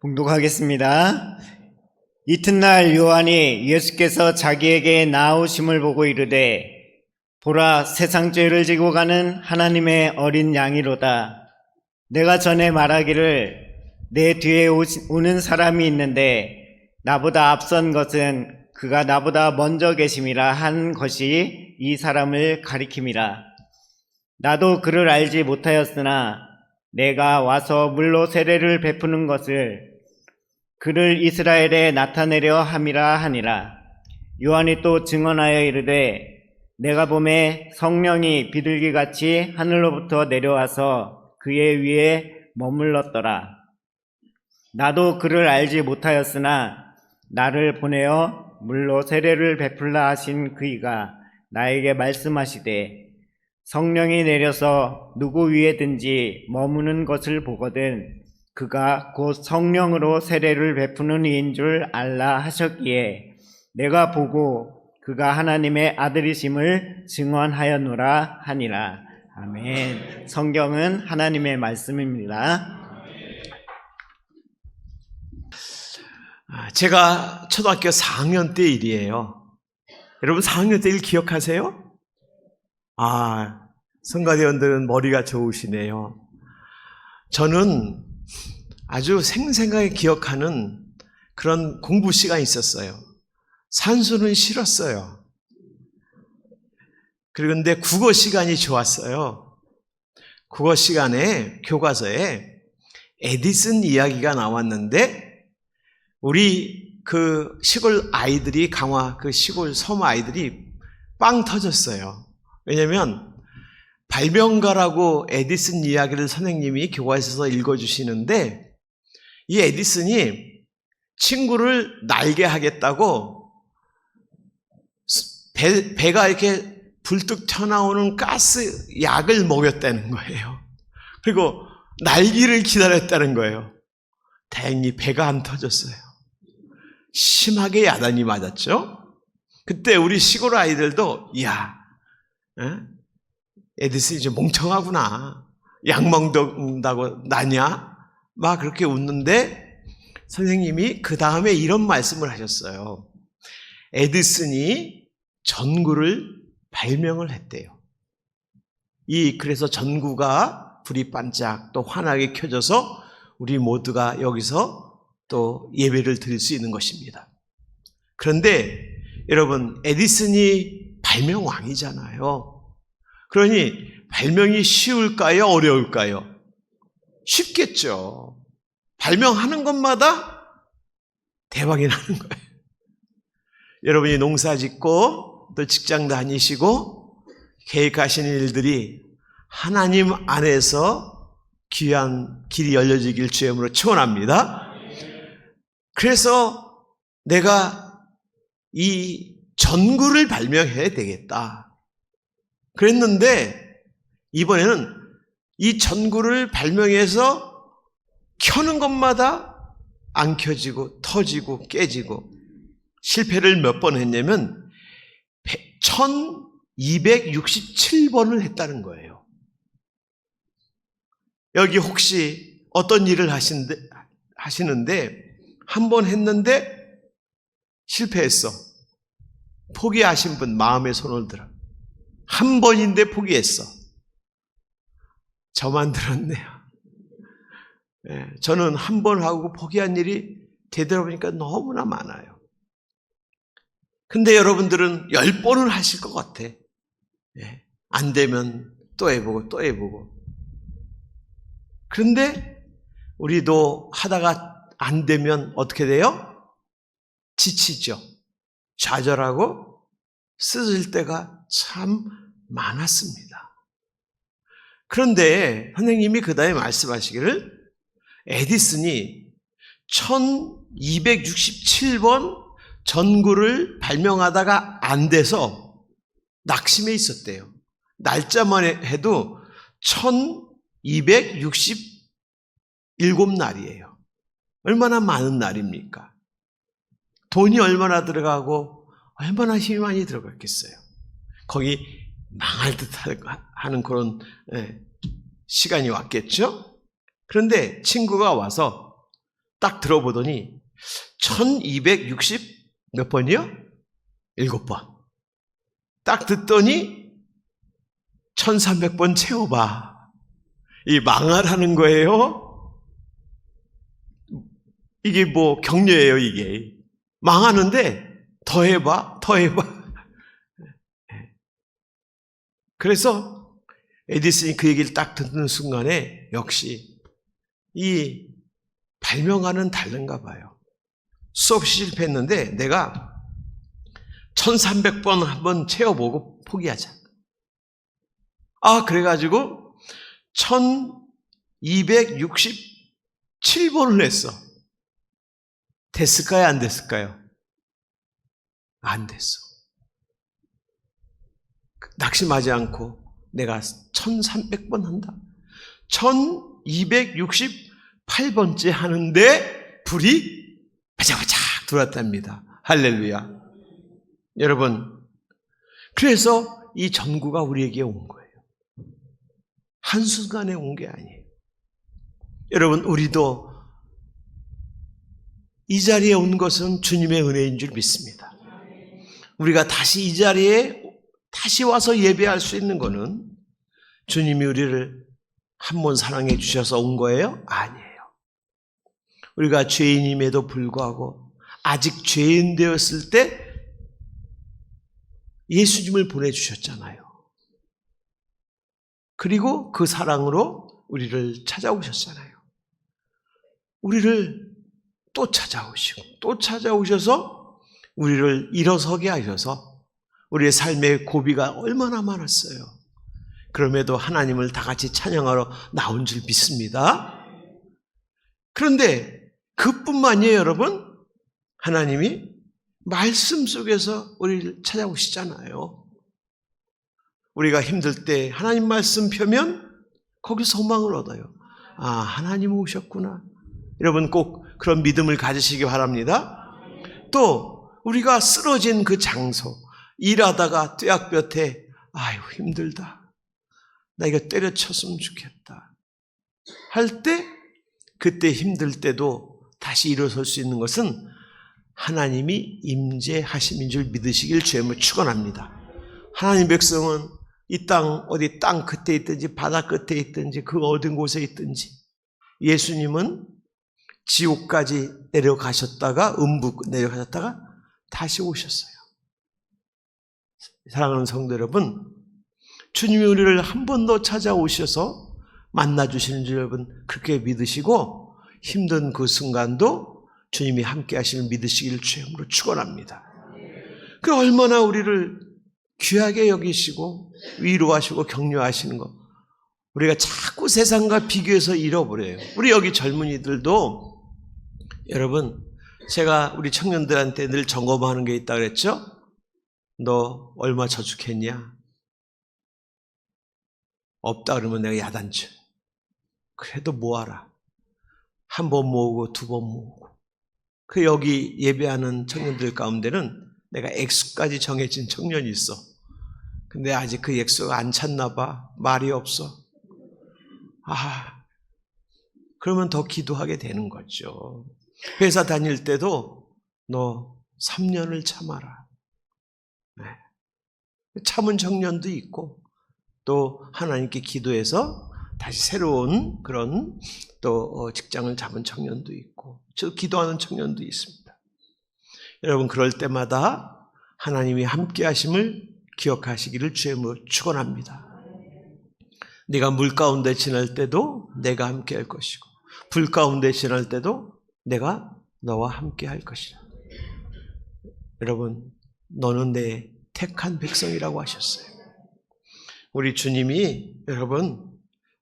봉독하겠습니다. 이튿날 요한이 예수께서 자기에게 나오심을 보고 이르되 보라, 세상 죄를 지고 가는 하나님의 어린 양이로다. 내가 전에 말하기를 내 뒤에 오는 사람이 있는데 나보다 앞선 것은 그가 나보다 먼저 계심이라 한 것이 이 사람을 가리킴이라. 나도 그를 알지 못하였으나 내가 와서 물로 세례를 베푸는 것을 그를 이스라엘에 나타내려 함이라 하니라. 요한이 또 증언하여 이르되 내가 보매 성령이 비둘기같이 하늘로부터 내려와서 그의 위에 머물렀더라. 나도 그를 알지 못하였으나 나를 보내어 물로 세례를 베풀라 하신 그이가 나에게 말씀하시되 성령이 내려서 누구 위에든지 머무는 것을 보거든 그가 곧 성령으로 세례를 베푸는 이인 줄 알라 하셨기에 내가 보고 그가 하나님의 아들이심을 증언하였노라 하니라. 아멘. 성경은 하나님의 말씀입니다. 제가 초등학교 4학년 때 일이에요. 여러분 4학년 때 일 기억하세요? 성가대원들은 머리가 좋으시네요. 저는 아주 생생하게 기억하는 그런 공부 시간이 있었어요. 산수는 싫었어요. 그런데 국어 시간이 좋았어요. 국어 시간에 교과서에 에디슨 이야기가 나왔는데 우리 그 시골 아이들이 그 시골 섬 아이들이 빵 터졌어요. 왜냐면 발명가라고 에디슨 이야기를 선생님이 교과서에서 읽어주시는데 이 에디슨이 친구를 날게 하겠다고 배가 이렇게 불뚝 튀어나오는 가스 약을 먹였다는 거예요. 그리고 날기를 기다렸다는 거예요. 다행히 배가 안 터졌어요. 심하게 야단이 맞았죠. 그때 우리 시골 아이들도 에디슨이 좀 멍청하구나. 약 먹는다고 나냐? 막 그렇게 웃는데 선생님이 그 다음에 이런 말씀을 하셨어요. 에디슨이 전구를 발명을 했대요. 그래서 전구가 불이 반짝 또 환하게 켜져서 우리 모두가 여기서 또 예배를 드릴 수 있는 것입니다. 그런데 여러분, 에디슨이 발명왕이잖아요. 그러니 발명이 쉬울까요? 어려울까요? 쉽겠죠. 발명하는 것마다 대박이 나는 거예요. 여러분이 농사 짓고 또 직장 다니시고 계획하시는 일들이 하나님 안에서 귀한 길이 열려지길 주의 이름으로 축원합니다. 그래서 내가 이 전구를 발명해야 되겠다 그랬는데 이번에는 이 전구를 발명해서 켜는 것마다 안 켜지고 터지고 깨지고 실패를 몇 번 했냐면 1267번을 했다는 거예요. 여기 혹시 어떤 일을 하시는데 한 번 했는데 실패했어. 포기하신 분 마음에 손을 들어. 한 번인데 포기했어. 저만 들었네요. 저는 한 번 하고 포기한 일이 되돌아보니까 너무나 많아요. 근데 여러분들은 10번을 하실 것 같아. 안 되면 또 해보고 또 해보고. 그런데 우리도 하다가 안 되면 어떻게 돼요? 지치죠. 좌절하고 쓰러질 때가 참 많았습니다. 그런데 선생님이 그 다음에 말씀하시기를 에디슨이 1267번 전구를 발명하다가 안 돼서 낙심해 있었대요. 날짜만 해도 1267날이에요. 얼마나 많은 날입니까? 돈이 얼마나 들어가고 얼마나 힘이 많이 들어갔겠어요. 거기 망할 듯 하는 그런 시간이 왔겠죠? 그런데 친구가 와서 딱 들어보더니 1260 몇 번이요? 7번. 딱 듣더니 1300번 채워봐. 이 망하라는 거예요. 이게 뭐 격려예요, 이게. 망하는데 더 해봐, 더 해봐. 그래서 에디슨이 그 얘기를 딱 듣는 순간에 역시 이 발명하는 다른가 봐요. 수업 실패했는데 내가 1300번 한번 채워보고 포기하자. 그래가지고 1267번을 했어. 됐을까요? 안 됐을까요? 안 됐어. 낙심하지 않고 내가 1300번 한다. 1268번째 하는데 불이 바짝바짝 들어왔답니다. 할렐루야. 여러분, 그래서 이 전구가 우리에게 온 거예요. 한순간에 온 게 아니에요. 여러분, 우리도 이 자리에 온 것은 주님의 은혜인 줄 믿습니다. 우리가 다시 이 자리에 다시 와서 예배할 수 있는 것은 주님이 우리를 한 번 사랑해 주셔서 온 거예요? 아니에요. 우리가 죄인임에도 불구하고 아직 죄인 되었을 때 예수님을 보내주셨잖아요. 그리고 그 사랑으로 우리를 찾아오셨잖아요. 우리를 또 찾아오시고 또 찾아오셔서 우리를 일어서게 하셔서 우리의 삶의 고비가 얼마나 많았어요. 그럼에도 하나님을 다 같이 찬양하러 나온 줄 믿습니다. 그런데 그뿐만이에요, 여러분. 하나님이 말씀 속에서 우리를 찾아오시잖아요. 우리가 힘들 때 하나님 말씀 펴면 거기서 소망을 얻어요. 하나님 오셨구나. 여러분 꼭 그런 믿음을 가지시기 바랍니다. 또 우리가 쓰러진 그 장소, 일하다가 뙤약볕에 아유 힘들다. 나 이거 때려쳤으면 좋겠다. 할 때 그때 힘들 때도 다시 일어설 수 있는 것은 하나님이 임재하심인 줄 믿으시길 주님을 축원합니다. 하나님 백성은 이 땅 어디 땅 끝에 있든지 바다 끝에 있든지 그 어딘 곳에 있든지 예수님은 지옥까지 내려가셨다가 음부 내려가셨다가 다시 오셨어요. 사랑하는 성도 여러분, 주님이 우리를 한 번 더 찾아오셔서 만나주시는 줄 여러분 그렇게 믿으시고 힘든 그 순간도 주님이 함께 하시는 믿으시기를 주님으로 축원합니다. 그 얼마나 우리를 귀하게 여기시고 위로하시고 격려하시는 거 우리가 자꾸 세상과 비교해서 잃어버려요. 우리 여기 젊은이들도 여러분 제가 우리 청년들한테 늘 점검하는 게 있다 그랬죠? 너 얼마 저축했냐? 없다 그러면 내가 야단쳐. 그래도 모아라. 한 번 모으고 두 번 모으고. 그 여기 예배하는 청년들 가운데는 내가 액수까지 정해진 청년이 있어. 근데 아직 그 액수가 안 찼나 봐. 말이 없어. 그러면 더 기도하게 되는 거죠. 회사 다닐 때도 너 3년을 참아라. 참은 청년도 있고 또 하나님께 기도해서 다시 새로운 그런 또 직장을 잡은 청년도 있고 저 기도하는 청년도 있습니다. 여러분 그럴 때마다 하나님이 함께 하심을 기억하시기를 주님으로 축원합니다. 네가 물 가운데 지날 때도 내가 함께 할 것이고 불 가운데 지날 때도 내가 너와 함께 할 것이라. 여러분 너는 내 택한 백성이라고 하셨어요. 우리 주님이 여러분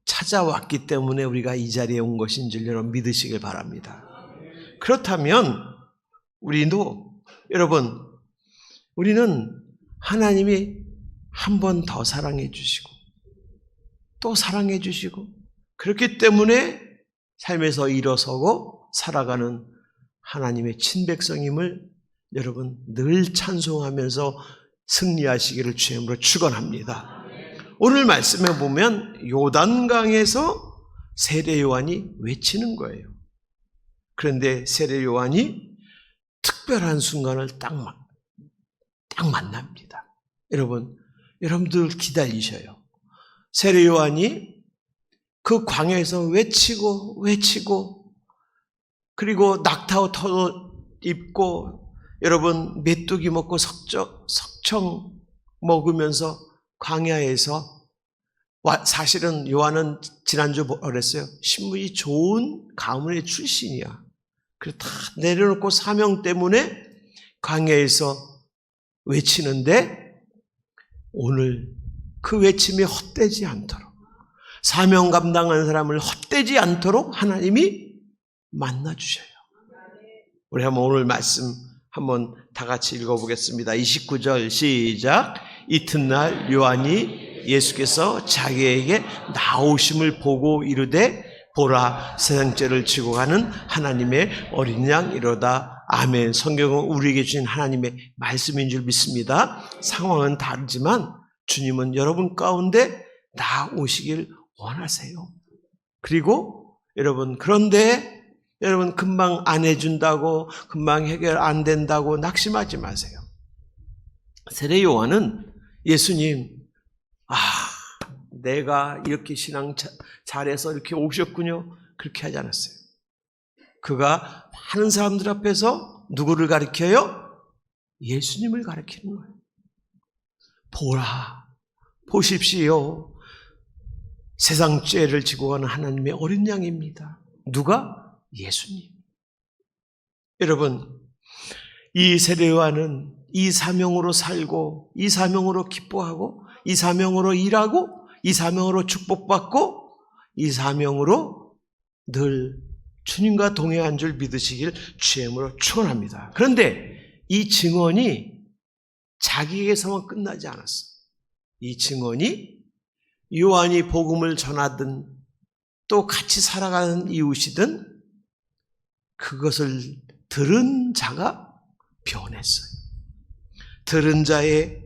찾아왔기 때문에 우리가 이 자리에 온 것인 줄 여러분 믿으시길 바랍니다. 그렇다면 우리도 여러분 우리는 하나님이 한 번 더 사랑해 주시고 또 사랑해 주시고 그렇기 때문에 삶에서 일어서고 살아가는 하나님의 친백성임을 여러분 늘 찬송하면서 승리하시기를 주님으로 축원합니다. 오늘 말씀에 보면 요단강에서 세례 요한이 외치는 거예요. 그런데 세례 요한이 특별한 순간을 딱 만납니다. 여러분들 기다리셔요. 세례 요한이 그 광야에서 외치고 그리고 낙타옷 입고 여러분 메뚜기 먹고 석청 먹으면서 광야에서 사실은 요한은 지난주 그랬어요. 신분이 좋은 가문의 출신이야. 그래서 다 내려놓고 사명 때문에 광야에서 외치는데 오늘 그 외침이 헛되지 않도록 사명 감당하는 사람을 헛되지 않도록 하나님이 만나주셔요. 우리 한번 오늘 말씀 한번 다 같이 읽어보겠습니다. 29절 시작. 이튿날 요한이 예수께서 자기에게 나오심을 보고 이르되 보라 세상죄를 지고 가는 하나님의 어린 양이로다. 아멘. 성경은 우리에게 주신 하나님의 말씀인 줄 믿습니다. 상황은 다르지만 주님은 여러분 가운데 나오시길 원하세요. 그리고 그런데 여러분 금방 안 해준다고 금방 해결 안 된다고 낙심하지 마세요. 세례 요한은 예수님 내가 이렇게 신앙 잘해서 이렇게 오셨군요. 그렇게 하지 않았어요. 그가 많은 사람들 앞에서 누구를 가리켜요? 예수님을 가리키는 거예요. 보십시오. 세상 죄를 지고 가는 하나님의 어린 양입니다. 누가? 예수님. 여러분, 이 세례 요한은 이 사명으로 살고 이 사명으로 기뻐하고 이 사명으로 일하고 이 사명으로 축복받고 이 사명으로 늘 주님과 동행한 줄 믿으시길 주임으로 축원합니다. 그런데 이 증언이 자기에게서만 끝나지 않았어. 이 증언이 요한이 복음을 전하든 또 같이 살아가는 이웃이든 그것을 들은 자가 변했어요. 들은 자의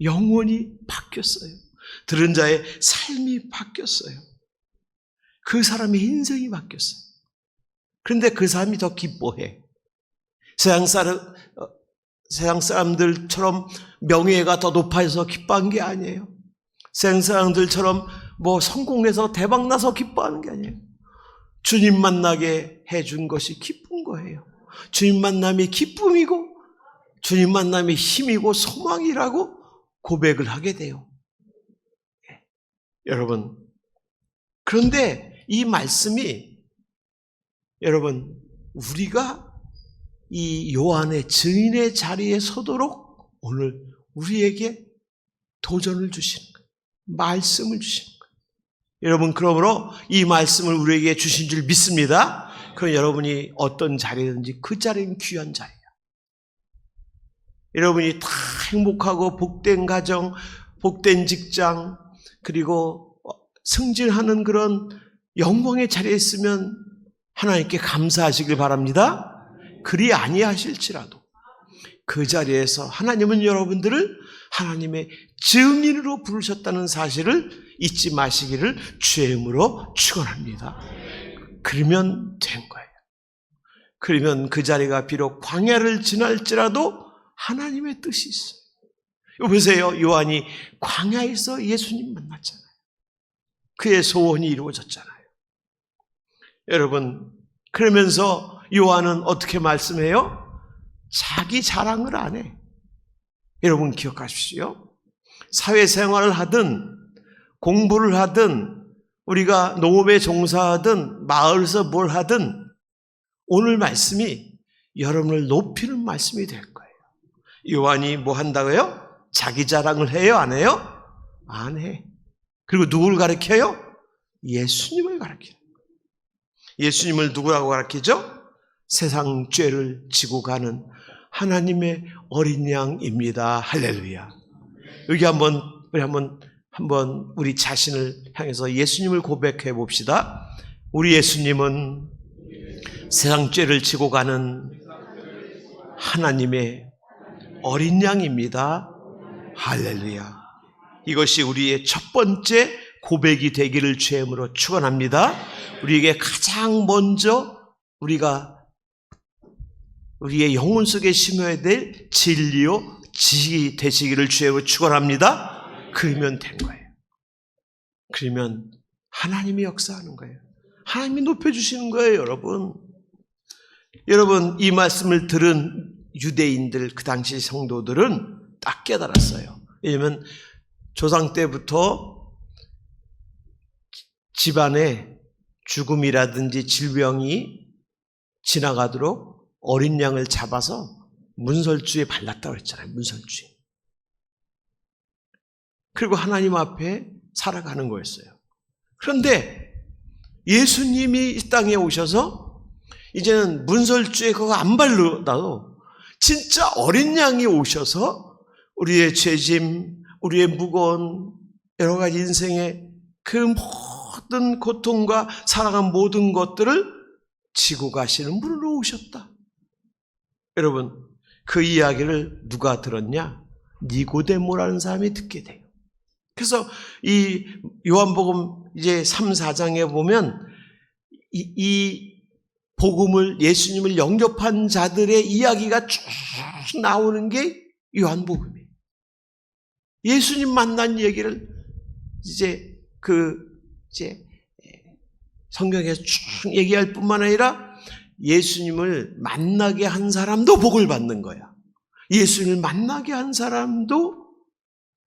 영혼이 바뀌었어요. 들은 자의 삶이 바뀌었어요. 그 사람의 인생이 바뀌었어요. 그런데 그 사람이 더 기뻐해. 세상 사람들처럼 명예가 더 높아져서 기뻐한 게 아니에요. 세상 사람들처럼 성공해서 대박나서 기뻐하는 게 아니에요. 주님 만나게 해준 것이 기쁜 거예요. 주님 만남이 기쁨이고 주님 만남이 힘이고 소망이라고 고백을 하게 돼요. 여러분, 그런데 이 말씀이 여러분 우리가 이 요한의 증인의 자리에 서도록 오늘 우리에게 도전을 주시는 거예요. 말씀을 주시는 거예요. 여러분, 그러므로 이 말씀을 우리에게 주신 줄 믿습니다. 그럼 여러분이 어떤 자리든지 그 자리는 귀한 자리예요. 여러분이 다 행복하고 복된 가정, 복된 직장, 그리고 승진하는 그런 영광의 자리에 있으면 하나님께 감사하시길 바랍니다. 그리 아니하실지라도 그 자리에서 하나님은 여러분들을 하나님의 증인으로 부르셨다는 사실을 잊지 마시기를 주의 이름으로 축원합니다. 그러면 된 거예요. 그러면 그 자리가 비록 광야를 지날지라도 하나님의 뜻이 있어요. 보세요. 요한이 광야에서 예수님 만났잖아요. 그의 소원이 이루어졌잖아요. 여러분, 그러면서 요한은 어떻게 말씀해요? 자기 자랑을 안 해. 여러분 기억하십시오. 사회생활을 하든 공부를 하든 우리가 농업에 종사하든 마을에서 뭘 하든 오늘 말씀이 여러분을 높이는 말씀이 될 거예요. 요한이 뭐 한다고요? 자기 자랑을 해요? 안 해요? 안 해. 그리고 누구를 가르쳐요? 예수님을 가르쳐요. 예수님을 누구라고 가르치죠? 세상 죄를 지고 가는 하나님의 어린 양입니다. 할렐루야. 여기 한번 우리 자신을 향해서 예수님을 고백해 봅시다. 우리 예수님은 세상 죄를 지고 가는 하나님의 어린 양입니다. 할렐루야. 이것이 우리의 첫 번째 고백이 되기를 주의 이름으로 축원합니다. 우리에게 가장 먼저 우리가 우리의 영혼 속에 심어야 될 진리요 지식이 되시기를 주의 축원합니다. 그러면 된 거예요. 그러면 하나님이 역사하는 거예요. 하나님이 높여주시는 거예요, 여러분. 여러분, 이 말씀을 들은 유대인들, 그 당시 성도들은 딱 깨달았어요. 왜냐하면 조상 때부터 집안에 죽음이라든지 질병이 지나가도록 어린 양을 잡아서 문설주에 발랐다고 했잖아요. 문설주에. 그리고 하나님 앞에 살아가는 거였어요. 그런데 예수님이 이 땅에 오셔서 이제는 문설주에 그거 안 발라도 진짜 어린 양이 오셔서 우리의 죄짐, 우리의 무거운 여러 가지 인생의 그 모든 고통과 살아간 모든 것들을 지고 가시는 분으로 오셨다. 여러분, 그 이야기를 누가 들었냐? 니고데모라는 사람이 듣게 돼요. 그래서 이 요한복음 이제 3, 4장에 보면 이 복음을, 예수님을 영접한 자들의 이야기가 쭉 나오는 게 요한복음이에요. 예수님 만난 얘기를 이제 성경에서 쭉 얘기할 뿐만 아니라 예수님을 만나게 한 사람도 복을 받는 거야. 예수님을 만나게 한 사람도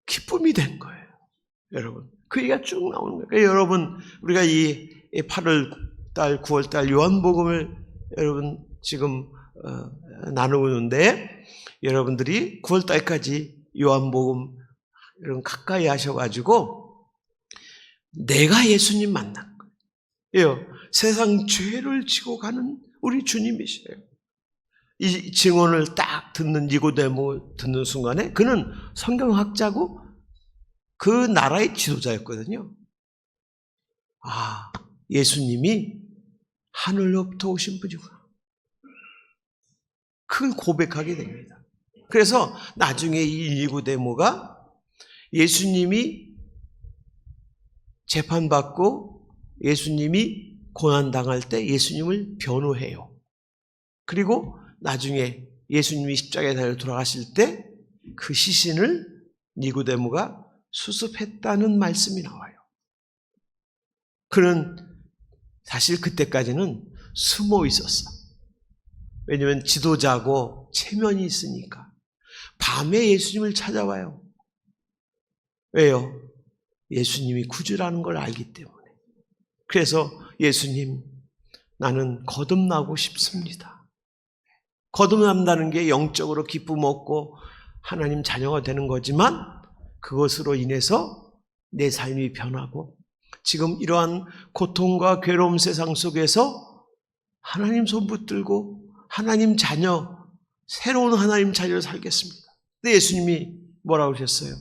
기쁨이 된 거예요. 여러분, 그 얘기가 쭉 나오는 거예요. 그러니까 여러분, 우리가 이 8월달, 9월달 요한복음을 여러분 지금 나누고 있는데, 여러분들이 9월달까지 요한복음 여러분 가까이 하셔가지고 내가 예수님 만난 거예요. 세상 죄를 지고 가는 우리 주님이세요. 이 증언을 딱 듣는 니고데모 듣는 순간에 그는 성경학자고 그 나라의 지도자였거든요. 아, 예수님이 하늘로부터 오신 분이구나. 그걸 고백하게 됩니다. 그래서 나중에 이 니고데모가 예수님이 재판받고 예수님이 고난당할 때 예수님을 변호해요. 그리고 나중에 예수님이 십자가에 달려 돌아가실 때 그 시신을 니고데모가 수습했다는 말씀이 나와요. 그는 사실 그때까지는 숨어 있었어. 왜냐하면 지도자고 체면이 있으니까. 밤에 예수님을 찾아와요. 왜요? 예수님이 구주라는 걸 알기 때문에. 그래서 예수님, 나는 거듭나고 싶습니다. 거듭난다는 게 영적으로 기쁨 얻고 하나님 자녀가 되는 거지만 그것으로 인해서 내 삶이 변하고 지금 이러한 고통과 괴로움 세상 속에서 하나님 손 붙들고 하나님 자녀, 새로운 하나님 자녀를 살겠습니다. 근데 예수님이 뭐라고 하셨어요?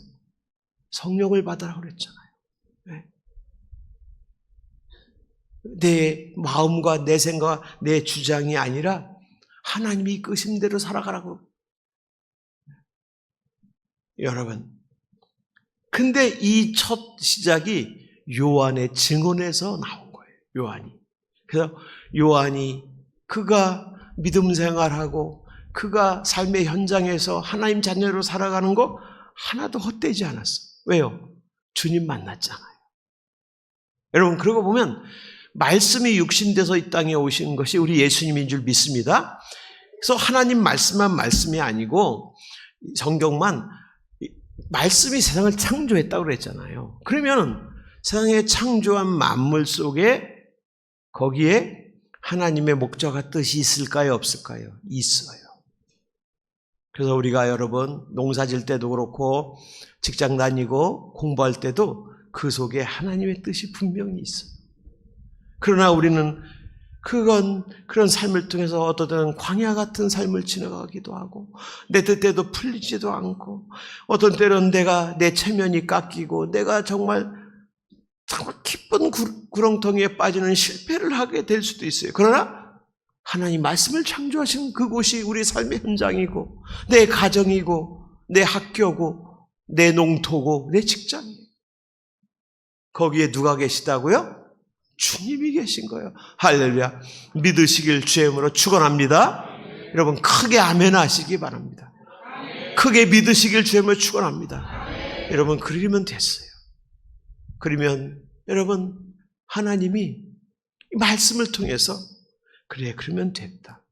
성령을 받으라고 그랬잖아요. 내 마음과 내 생각, 내 주장이 아니라 하나님이 이끄신 대로 살아가라고. 여러분, 근데 이 첫 시작이 요한의 증언에서 나온 거예요. 요한이. 그래서 요한이 그가 믿음 생활하고 그가 삶의 현장에서 하나님 자녀로 살아가는 거 하나도 헛되지 않았어. 왜요? 주님 만났잖아요. 여러분, 그러고 보면 말씀이 육신돼서 이 땅에 오신 것이 우리 예수님인 줄 믿습니다. 그래서 하나님 말씀만 말씀이 아니고 성경만 말씀이 세상을 창조했다고 그랬잖아요. 그러면 세상에 창조한 만물 속에 거기에 하나님의 목적과 뜻이 있을까요? 없을까요? 있어요. 그래서 우리가 여러분 농사 질 때도 그렇고 직장 다니고 공부할 때도 그 속에 하나님의 뜻이 분명히 있어요. 그러나 우리는 그런 삶을 통해서 어떤 때는 광야 같은 삶을 지나가기도 하고 내 뜻대로 풀리지도 않고 어떤 때는 내 체면이 깎이고 내가 정말 깊은 구렁텅이에 빠지는 실패를 하게 될 수도 있어요. 그러나 하나님 말씀을 창조하신 그곳이 우리 삶의 현장이고 내 가정이고 내 학교고 내 농토고 내 직장이에요. 거기에 누가 계시다고요? 주님이 계신 거예요. 할렐루야. 믿으시길 주의 이름으로 축원합니다. 여러분 크게 아멘 하시기 바랍니다. 크게 믿으시길 주님을 축원합니다. 여러분 그러면 됐어요. 그러면 여러분 하나님이 이 말씀을 통해서 그래 그러면 됐다.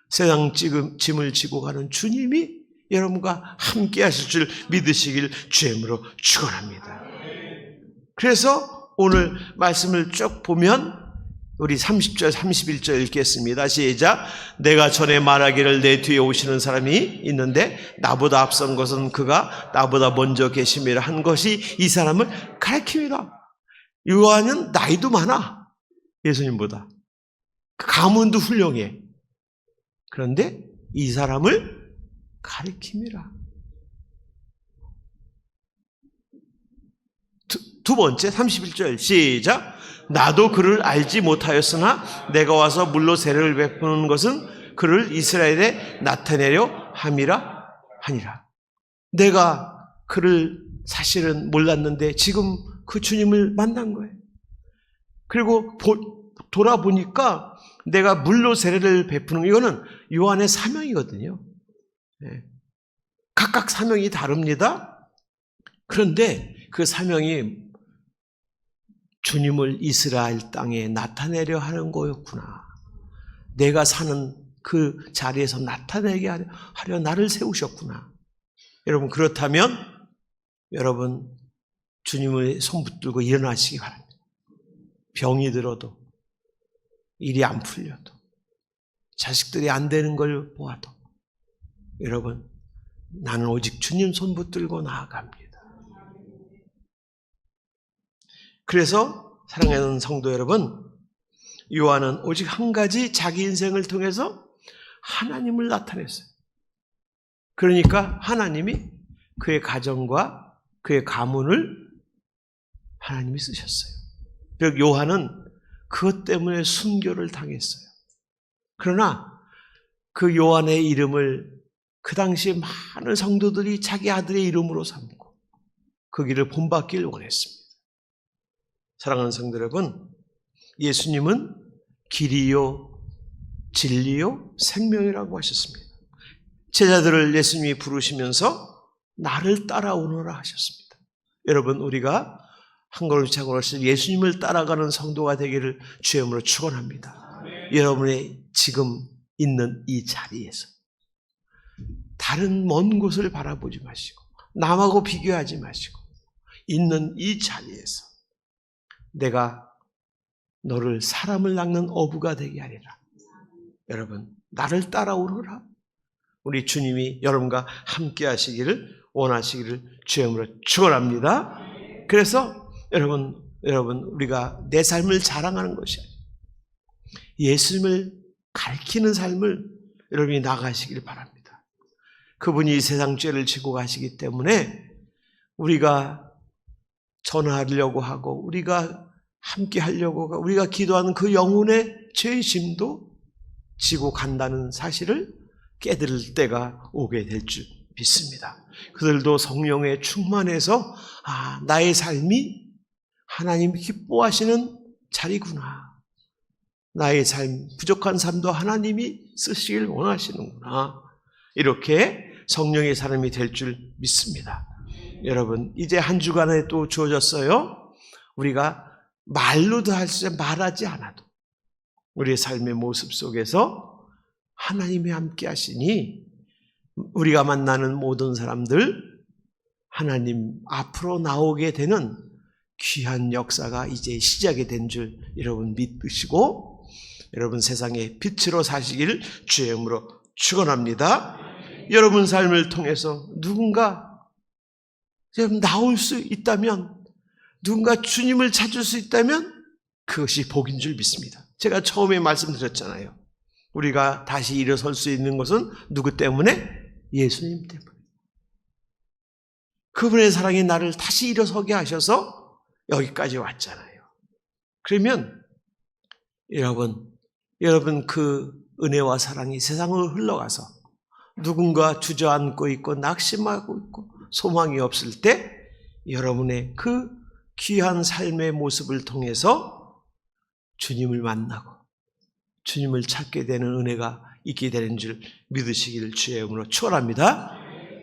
세상 짐을 지고 가는 주님이 여러분과 함께 하실 줄 믿으시길 주님으로 축원합니다. 그래서 오늘 말씀을 쭉 보면 우리 30절 31절 읽겠습니다. 시작. 내가 전에 말하기를 내 뒤에 오시는 사람이 있는데 나보다 앞선 것은 그가 나보다 먼저 계심이라 한 것이 이 사람을 가리킴이라. 요한은 나이도 많아. 예수님보다. 가문도 훌륭해. 그런데 이 사람을 가리킴이라. 두 번째 31절 시작. 나도 그를 알지 못하였으나 내가 와서 물로 세례를 베푸는 것은 그를 이스라엘에 나타내려 함이라 하니라. 내가 그를 사실은 몰랐는데 지금 그 주님을 만난 거예요. 그리고 돌아보니까 내가 물로 세례를 베푸는 이거는 요한의 사명이거든요. 각각 사명이 다릅니다. 그런데 그 사명이 주님을 이스라엘 땅에 나타내려 하는 거였구나. 내가 사는 그 자리에서 나타내게 하려 나를 세우셨구나. 여러분 그렇다면 여러분 주님의 손 붙들고 일어나시기 바랍니다. 병이 들어도 일이 안 풀려도 자식들이 안 되는 걸 보아도 여러분 나는 오직 주님 손 붙들고 나아갑니다. 그래서 사랑하는 성도 여러분, 요한은 오직 한 가지 자기 인생을 통해서 하나님을 나타냈어요. 그러니까 하나님이 그의 가정과 그의 가문을 하나님이 쓰셨어요. 즉 요한은 그것 때문에 순교를 당했어요. 그러나 그 요한의 이름을 그 당시 많은 성도들이 자기 아들의 이름으로 삼고 그 길을 본받기를 원했습니다. 사랑하는 성도 여러분, 예수님은 길이요, 진리요, 생명이라고 하셨습니다. 제자들을 예수님이 부르시면서 나를 따라오너라 하셨습니다. 여러분, 우리가 한 걸음씩 한 걸음씩 예수님을 따라가는 성도가 되기를 주님으로 축원합니다. 여러분의 지금 있는 이 자리에서 다른 먼 곳을 바라보지 마시고 남하고 비교하지 마시고 있는 이 자리에서 내가 너를 사람을 낚는 어부가 되게 하리라. 여러분 나를 따라오너라. 우리 주님이 여러분과 함께 하시기를 원하시기를 주님으로 축원합니다. 그래서 여러분 우리가 내 삶을 자랑하는 것이 아니에요. 예수님을 가리키는 삶을 여러분이 나가시길 바랍니다. 그분이 세상 죄를 지고 가시기 때문에 우리가 전하려고 하고 우리가 함께 하려고 하고 우리가 기도하는 그 영혼의 죄짐도 지고 간다는 사실을 깨달을 때가 오게 될 줄 믿습니다. 그들도 성령에 충만해서 나의 삶이 하나님이 기뻐하시는 자리구나. 나의 삶, 부족한 삶도 하나님이 쓰시길 원하시는구나. 이렇게 성령의 사람이 될 줄 믿습니다. 여러분 이제 한 주간에 또 주어졌어요. 우리가 말로도 할 수 말하지 않아도 우리의 삶의 모습 속에서 하나님이 함께 하시니 우리가 만나는 모든 사람들 하나님 앞으로 나오게 되는 귀한 역사가 이제 시작이 된 줄 여러분 믿으시고 여러분 세상의 빛으로 사시기를 주의 이름으로 축원합니다. 여러분 삶을 통해서 누군가 나올 수 있다면 누군가 주님을 찾을 수 있다면 그것이 복인 줄 믿습니다. 제가 처음에 말씀드렸잖아요. 우리가 다시 일어설 수 있는 것은 누구 때문에? 예수님 때문에. 그분의 사랑이 나를 다시 일어서게 하셔서 여기까지 왔잖아요. 그러면 여러분 그 은혜와 사랑이 세상을 흘러가서 누군가 주저앉고 있고 낙심하고 있고 소망이 없을 때 여러분의 그 귀한 삶의 모습을 통해서 주님을 만나고 주님을 찾게 되는 은혜가 있게 되는 줄 믿으시기를 주의 이름으로 축원합니다.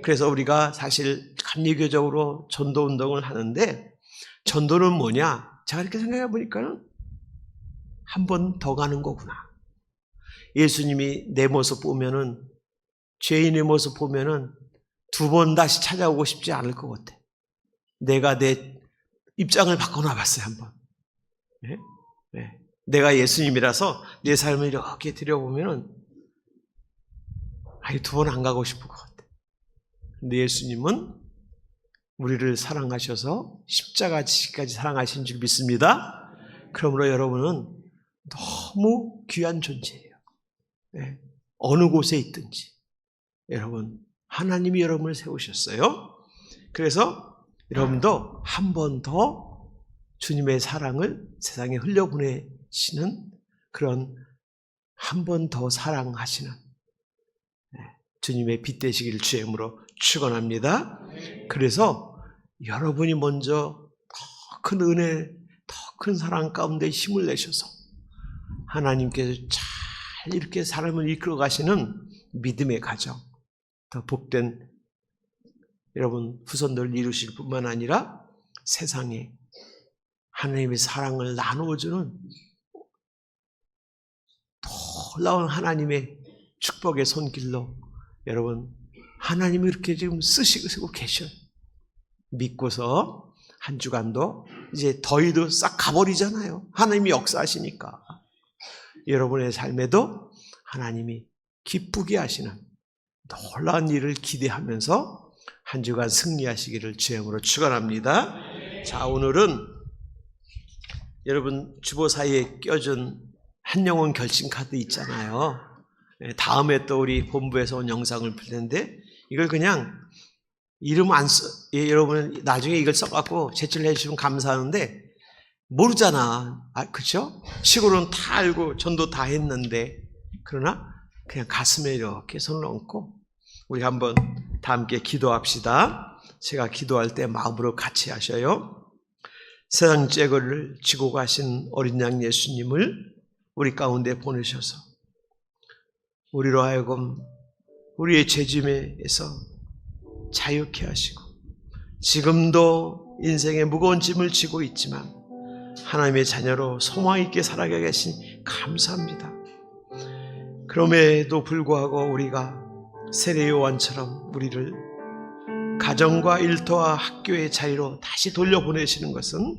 그래서 우리가 사실 감리교적으로 전도운동을 하는데, 전도는 뭐냐? 제가 이렇게 생각해 보니까는 한 번 더 가는 거구나. 예수님이 내 모습 보면은, 죄인의 모습 보면은 두 번 다시 찾아오고 싶지 않을 것 같아. 내가 내 입장을 바꿔놔 봤어요, 한번. 네? 네. 내가 예수님이라서 내 삶을 이렇게 들여보면은, 아니, 두 번 안 가고 싶을 것 같아. 근데 예수님은 우리를 사랑하셔서 십자가 지기까지 사랑하신 줄 믿습니다. 그러므로 여러분은 너무 귀한 존재예요. 네. 어느 곳에 있든지. 여러분, 하나님이 여러분을 세우셨어요. 그래서 여러분도 한 번 더 주님의 사랑을 세상에 흘려보내시는 그런 한 번 더 사랑하시는 주님의 빛 되시기를 주의 이름으로 축원합니다. 그래서 여러분이 먼저 더 큰 은혜, 더 큰 사랑 가운데 힘을 내셔서 하나님께서 잘 이렇게 사람을 이끌어 가시는 믿음의 가정, 더 복된 여러분 후손들을 이루실 뿐만 아니라 세상에 하나님의 사랑을 나누어주는 놀라운 하나님의 축복의 손길로 여러분 하나님이 이렇게 지금 쓰시고 계셔요. 믿고서 한 주간도 이제 더위도 싹 가버리잖아요. 하나님이 역사하시니까. 여러분의 삶에도 하나님이 기쁘게 하시는 놀라운 일을 기대하면서 한 주간 승리하시기를 주의 이름으로 축원합니다. 자, 오늘은 여러분 주보 사이에 껴준 한영혼 결심 카드 있잖아요. 다음에 또 우리 본부에서 온 영상을 볼 텐데 이걸 그냥 이름 안 써, 여러분 나중에 이걸 써갖고 제출해 주시면 감사하는데 모르잖아. 그쵸? 시골은 다 알고 전도 다 했는데 그러나 그냥 가슴에 이렇게 손을 얹고 우리 한번 다 함께 기도합시다. 제가 기도할 때 마음으로 같이 하셔요. 세상 죄를 지고 가신 어린 양 예수님을 우리 가운데 보내셔서 우리로 하여금 우리의 죄짐에서 자유케 하시고 지금도 인생의 무거운 짐을 지고 있지만 하나님의 자녀로 소망 있게 살아가게 하시니 감사합니다. 그럼에도 불구하고 우리가 세례 요한처럼 우리를 가정과 일터와 학교의 자리로 다시 돌려보내시는 것은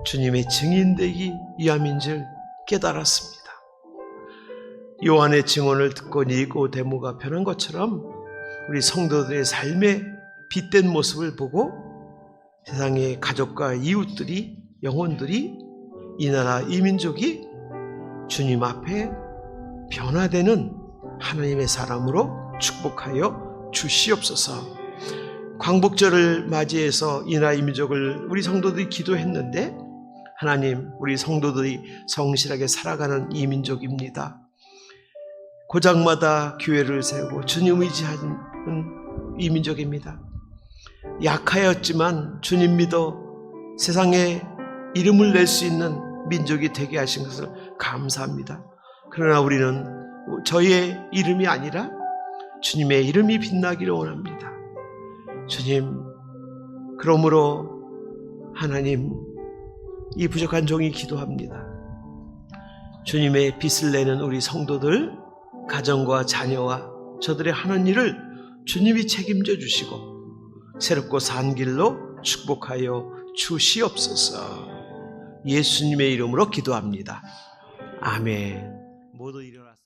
주님의 증인되기 위함인 줄 깨달았습니다. 요한의 증언을 듣고 니고데모가 변한 것처럼 우리 성도들의 삶의 빛된 모습을 보고 세상의 가족과 이웃들이 영혼들이 이 나라 이 민족이 주님 앞에 변화되는 하나님의 사람으로 축복하여 주시옵소서. 광복절을 맞이해서 이 나라 이 민족을 우리 성도들이 기도했는데 하나님 우리 성도들이 성실하게 살아가는 이 민족입니다. 고장마다 교회를 세우고 주님 의지하는 이 민족입니다. 약하였지만 주님 믿어 세상에 이름을 낼 수 있는 민족이 되게 하신 것을 감사합니다. 그러나 우리는 저희의 이름이 아니라 주님의 이름이 빛나기를 원합니다. 주님, 그러므로 하나님 이 부족한 종이 기도합니다. 주님의 빛을 내는 우리 성도들, 가정과 자녀와 저들의 하는 일을 주님이 책임져 주시고 새롭고 산 길로 축복하여 주시옵소서. 예수님의 이름으로 기도합니다. 아멘. 모두 일어나서